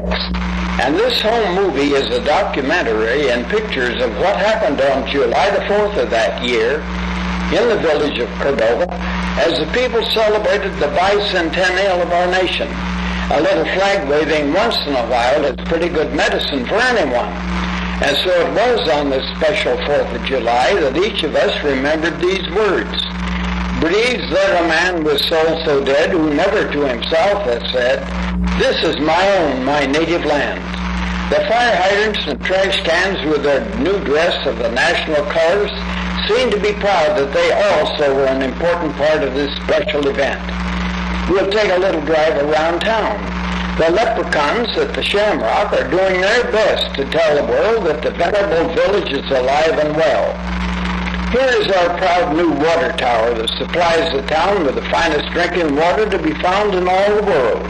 6. And this home movie is a documentary and pictures of what happened on July the 4th of that year in the village of Cordova as the people celebrated the Bicentennial of our nation. A little flag waving once in a while is pretty good medicine for anyone. And so it was on this special 4th of July that each of us remembered these words. Breathes there a man with soul so dead, who never to himself has said, "This is my own, my native land." The fire hydrants and trash cans with their new dress of the national colors seem to be proud that they also were an important part of this special event. We'll take a little drive around town. The leprechauns at the Shamrock are doing their best to tell the world that the venerable village is alive and well. Here is our proud new water tower that supplies the town with the finest drinking water to be found in all the world.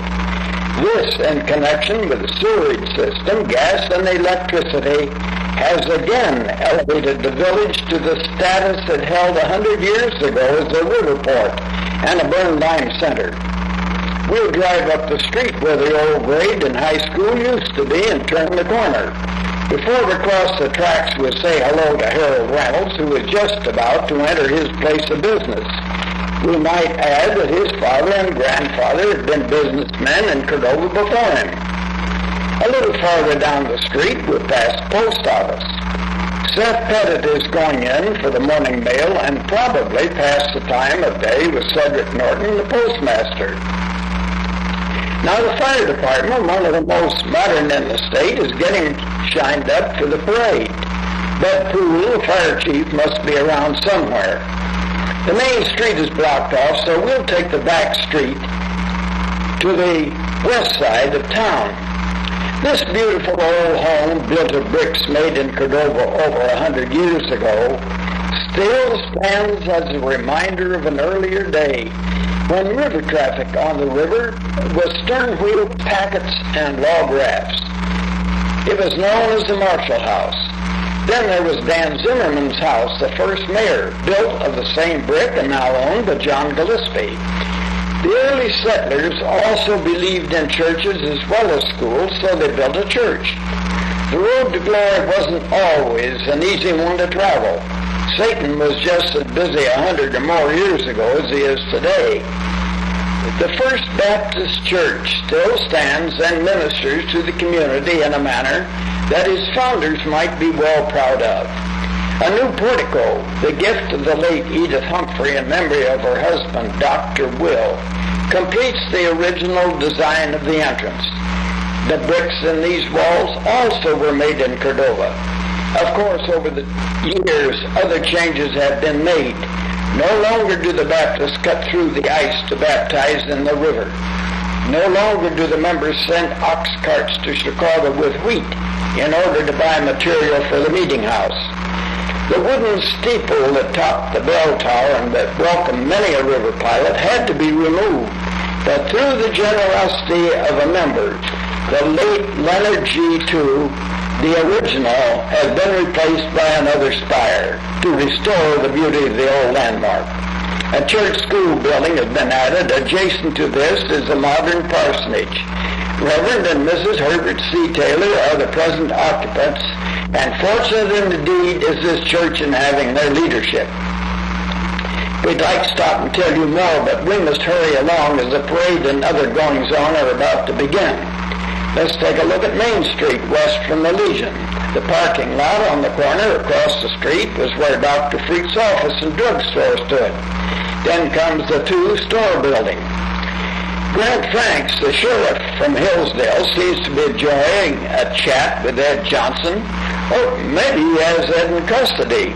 This, in connection with the sewerage system, gas, and electricity, has again elevated the village to the status it held 100 years ago as a river port and a burn lime center. We'll drive up the street where the old grade and high school used to be and turn the corner. Before we cross the tracks, we'll say hello to Harold Reynolds, who is just about to enter his place of business. We might add that his father and grandfather had been businessmen in Cordova before him. A little farther down the street, we'll pass the post office. Seth Pettit is going in for the morning mail and probably pass the time of day with Cedric Norton, the postmaster. Now the fire department, one of the most modern in the state, is getting shined up for the parade. Bud Poole, the fire chief, must be around somewhere. The main street is blocked off, so we'll take the back street to the west side of town. This beautiful old home, built of bricks made in Cordova over 100 years ago, still stands as a reminder of an earlier day when river traffic on the river was stern-wheel packets and log rafts. It was known as the Marshall House. Then there was Dan Zimmerman's house, the first mayor, built of the same brick and now owned by John Gillespie. The early settlers also believed in churches as well as schools, so they built a church. The road to glory wasn't always an easy one to travel. Satan was just as busy 100 or more years ago as he is today. The First Baptist Church still stands and ministers to the community in a manner that its founders might be well proud of. A new portico, the gift of the late Edith Humphrey in memory of her husband, Dr. Will, completes the original design of the entrance. The bricks in these walls also were made in Cordova. Of course, over the years, other changes have been made. No longer do the Baptists cut through the ice to baptize in the river. No longer do the members send ox carts to Chicago with wheat in order to buy material for the meeting house. The wooden steeple that topped the bell tower and that welcomed many a river pilot had to be removed. But through the generosity of a member, the late Leonard G. II, the original has been replaced by another spire to restore the beauty of the old landmark. A church school building has been added. Adjacent to this is a modern parsonage. Reverend and Mrs. Herbert C. Taylor are the present occupants, and fortunate indeed is this church in having their leadership. We'd like to stop and tell you more, but we must hurry along as the parade and other goings-on are about to begin. Let's take a look at Main Street, west from the Legion. The parking lot on the corner across the street was where Dr. Freak's office and drugstore stood. Then comes the two-store building. Grant Franks, the sheriff from Hillsdale, seems to be enjoying a chat with Ed Johnson, or maybe he has Ed in custody.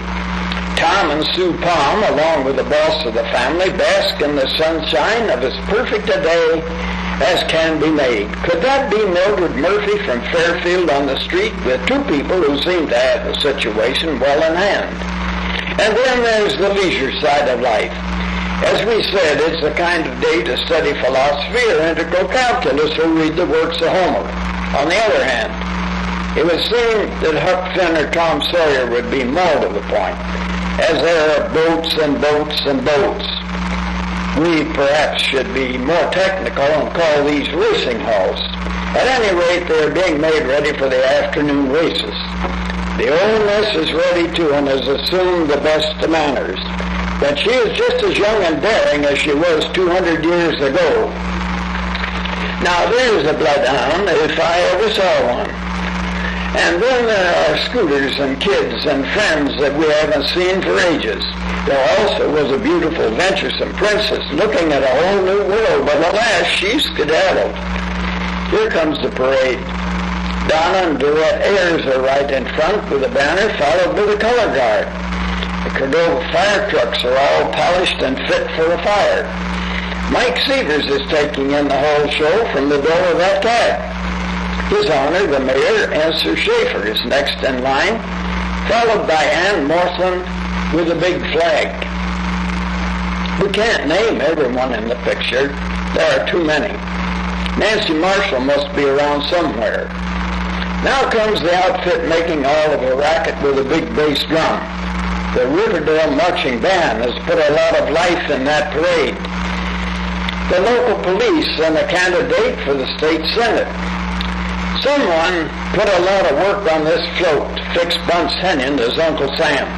Tom and Sue Palm, along with the boss of the family, bask in the sunshine of as perfect a day as can be made. Could that be Mildred Murphy from Fairfield on the street with two people who seem to have the situation well in hand? And then there's the leisure side of life. As we said, it's the kind of day to study philosophy or integral calculus or read the works of Homer. On the other hand, it would seem that Huck Finn or Tom Sawyer would be more to the point, as there are boats and boats and boats. We perhaps should be more technical and call these racing hulls. At any rate, they are being made ready for the afternoon races. The old miss is ready too and has assumed the best of manners. But she is just as young and daring as she was 200 years ago. Now there's a bloodhound, if I ever saw one. And then there are scooters and kids and friends that we haven't seen for ages. There also was a beautiful, venturesome princess looking at a whole new world, but alas, she skedaddled. Here comes the parade. Donna and duet airs are right in front with a banner followed by the color guard. The Cordova fire trucks are all polished and fit for a fire. Mike Severs is taking in the whole show from the door of that cab. His Honor, the Mayor, and Sir Schaefer is next in line, followed by Ann Morthland with a big flag. We can't name everyone in the picture. There are too many. Nancy Marshall must be around somewhere. Now comes the outfit making all of a racket with a big bass drum. The Riverdale Marching Band has put a lot of life in that parade. The local police and a candidate for the state senate. Someone put a lot of work on this float to fix Bunce Hennion as Uncle Sam.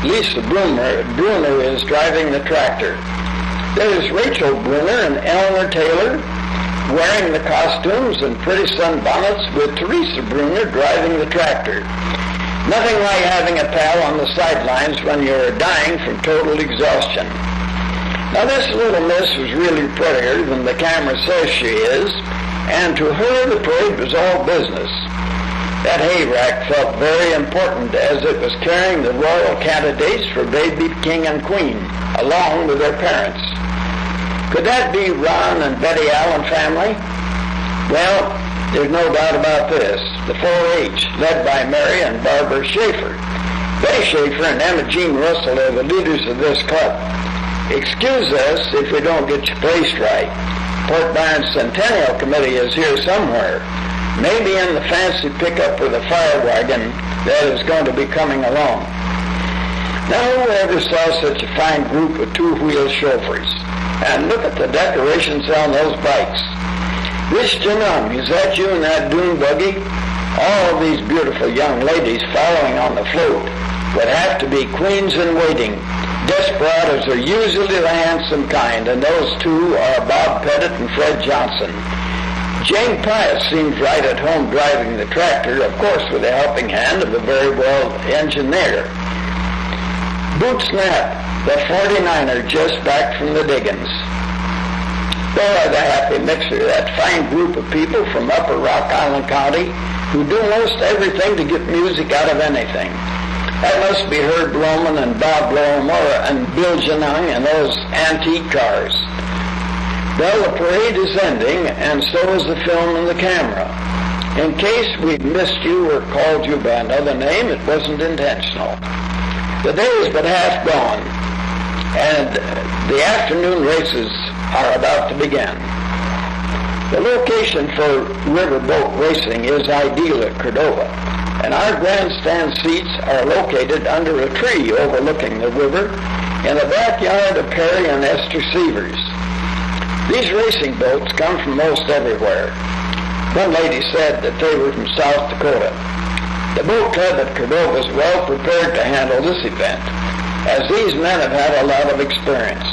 Lisa Bruner is driving the tractor. There's Rachel Bruner and Eleanor Taylor wearing the costumes and pretty sunbonnets with Teresa Bruner driving the tractor. Nothing like having a pal on the sidelines when you're dying from total exhaustion. Now this little miss was really prettier than the camera says she is, and to her the parade was all business. That hay rack felt very important as it was carrying the royal candidates for baby king and queen, along with their parents. Could that be Ron and Betty Allen family? Well, there's no doubt about this. The 4-H, led by Mary and Barbara Schaefer. Betty Schaefer and Emma Jean Russell are the leaders of this club. Excuse us if we don't get you placed right. Port Bicentennial Committee is here somewhere, maybe in the fancy pickup with a fire wagon that is going to be coming along. Now, who ever saw such a fine group of two-wheel chauffeurs? And look at the decorations on those bikes. Rich Janum, is that you in that dune buggy? All these beautiful young ladies following on the float would have to be queens in waiting. Desperados are usually the handsome kind, and those two are Bob Pettit and Fred Johnson. Jane Pius seems right at home driving the tractor, of course with the helping hand of a very well engineer. Boot Snap, the 49er just back from the diggings. They are the happy mixer, that fine group of people from Upper Rock Island County who do most everything to get music out of anything. That must be Herb Roman and Bob Lormora and Bill Janung and those antique cars. Well, the parade is ending, and so is the film and the camera. In case we've missed you or called you by another name, it wasn't intentional. The day is but half gone, and the afternoon races are about to begin. The location for riverboat racing is ideal at Cordova, and our grandstand seats are located under a tree overlooking the river in the backyard of Perry and Esther Severs. These racing boats come from most everywhere. One lady said that they were from South Dakota. The boat club at Cordova is well prepared to handle this event, as these men have had a lot of experience.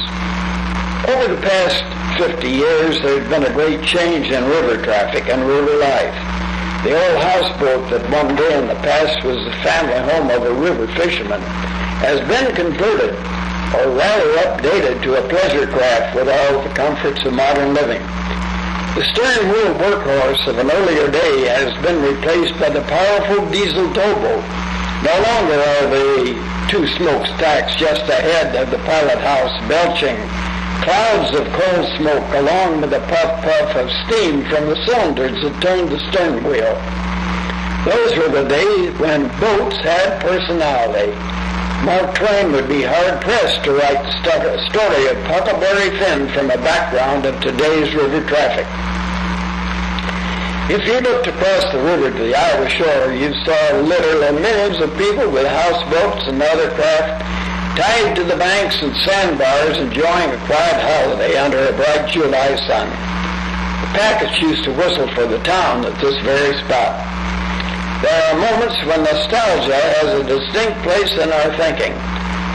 Over the past 50 years, there's been a great change in river traffic and river life. The old houseboat that one day in the past was the family home of a river fisherman has been converted, or rather updated, to a pleasure craft with all the comforts of modern living. The stern wheel workhorse of an earlier day has been replaced by the powerful diesel towboat. No longer are the two smokestacks just ahead of the pilot house belching clouds of coal smoke along with a puff of steam from the cylinders that turned the stern wheel. Those were the days when boats had personality. Mark Twain would be hard-pressed to write the story of Huckleberry Finn from a background of today's river traffic. If you looked across the river to the Iowa shore, you saw literally millions of people with houseboats and other craft tied to the banks and sandbars enjoying a quiet holiday under a bright July sun. Packets used to whistle for the town at this very spot. There are moments when nostalgia has a distinct place in our thinking,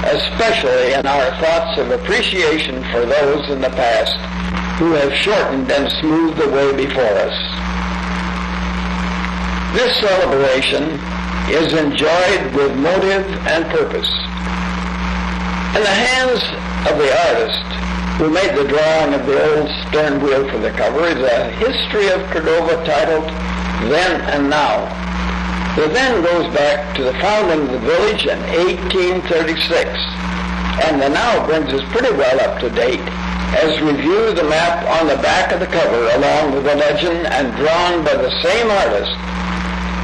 especially in our thoughts of appreciation for those in the past who have shortened and smoothed the way before us. This celebration is enjoyed with motive and purpose. In the hands of the artist who made the drawing of the old stern wheel for the cover is a history of Cordova titled Then and Now. The then goes back to the founding of the village in 1836, and the now brings us pretty well up to date as we view the map on the back of the cover along with the legend and drawn by the same artist,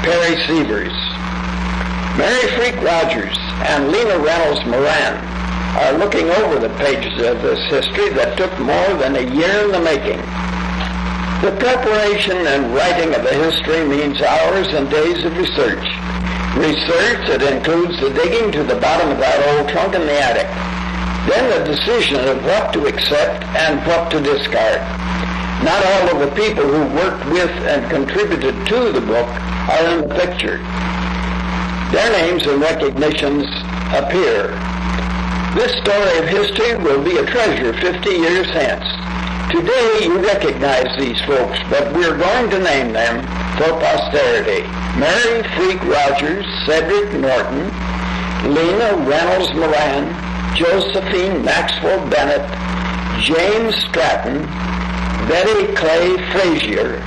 Perry Sievers. Mary Freak Rogers and Lena Reynolds Moran are looking over the pages of this history that took more than a year in the making. The preparation and writing of the history means hours and days of research. Research that includes the digging to the bottom of that old trunk in the attic. Then the decision of what to accept and what to discard. Not all of the people who worked with and contributed to the book are in the picture. Their names and recognitions appear. This story of history will be a treasure 50 years hence. Today you recognize these folks, but we're going to name them for posterity. Mary Freak Rogers, Cedric Norton, Lena Reynolds Moran, Josephine Maxwell Bennett, James Stratton, Betty Clay Frazier,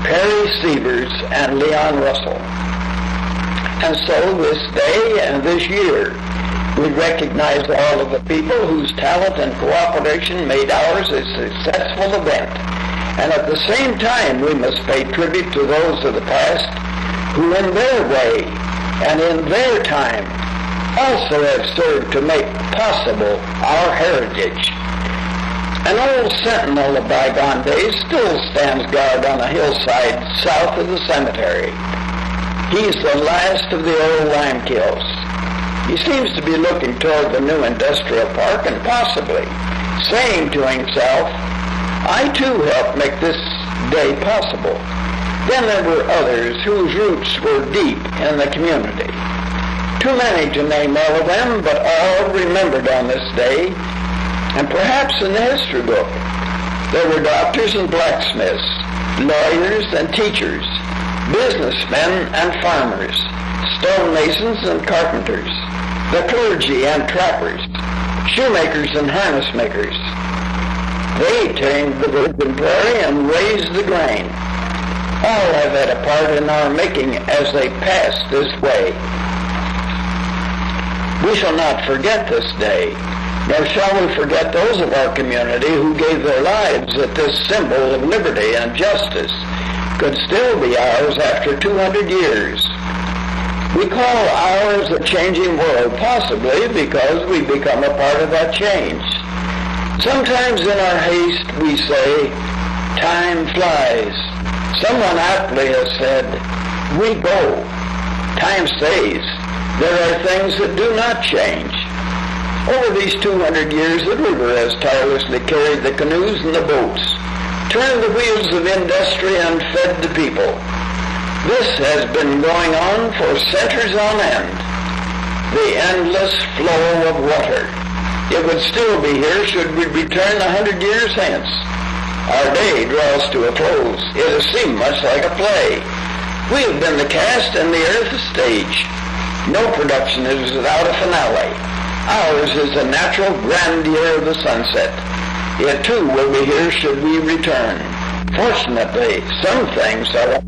Perry Sievers, and Leon Russell. And so this day and this year, we recognize all of the people whose talent and cooperation made ours a successful event. And at the same time, we must pay tribute to those of the past who in their way and in their time also have served to make possible our heritage. An old sentinel of bygone days still stands guard on a hillside south of the cemetery. He's the last of the old lime kilns. He seems to be looking toward the new industrial park and possibly saying to himself, I too helped make this day possible. Then there were others whose roots were deep in the community. Too many to name all of them, but all remembered on this day, and perhaps in the history book. There were doctors and blacksmiths, lawyers and teachers, businessmen and farmers, stonemasons and carpenters, the clergy and trappers, shoemakers and harness makers. They tamed the virgin prairie and raised the grain. All have had a part in our making as they passed this way. We shall not forget this day, nor shall we forget those of our community who gave their lives that this symbol of liberty and justice could still be ours after 200 years. We call ours a changing world, possibly because we become a part of that change. Sometimes in our haste we say, time flies. Someone aptly has said, we go. Time stays. There are things that do not change. Over these 200 years, the river has tirelessly carried the canoes and the boats, turned the wheels of industry and fed the people. This has been going on for centuries on end. The endless flow of water. It would still be here should we return 100 years hence. Our day draws to a close. It has seemed much like a play. We have been the cast and the earth the stage. No production is without a finale. Ours is the natural grandeur of the sunset. It too will be here should we return. Fortunately, some things are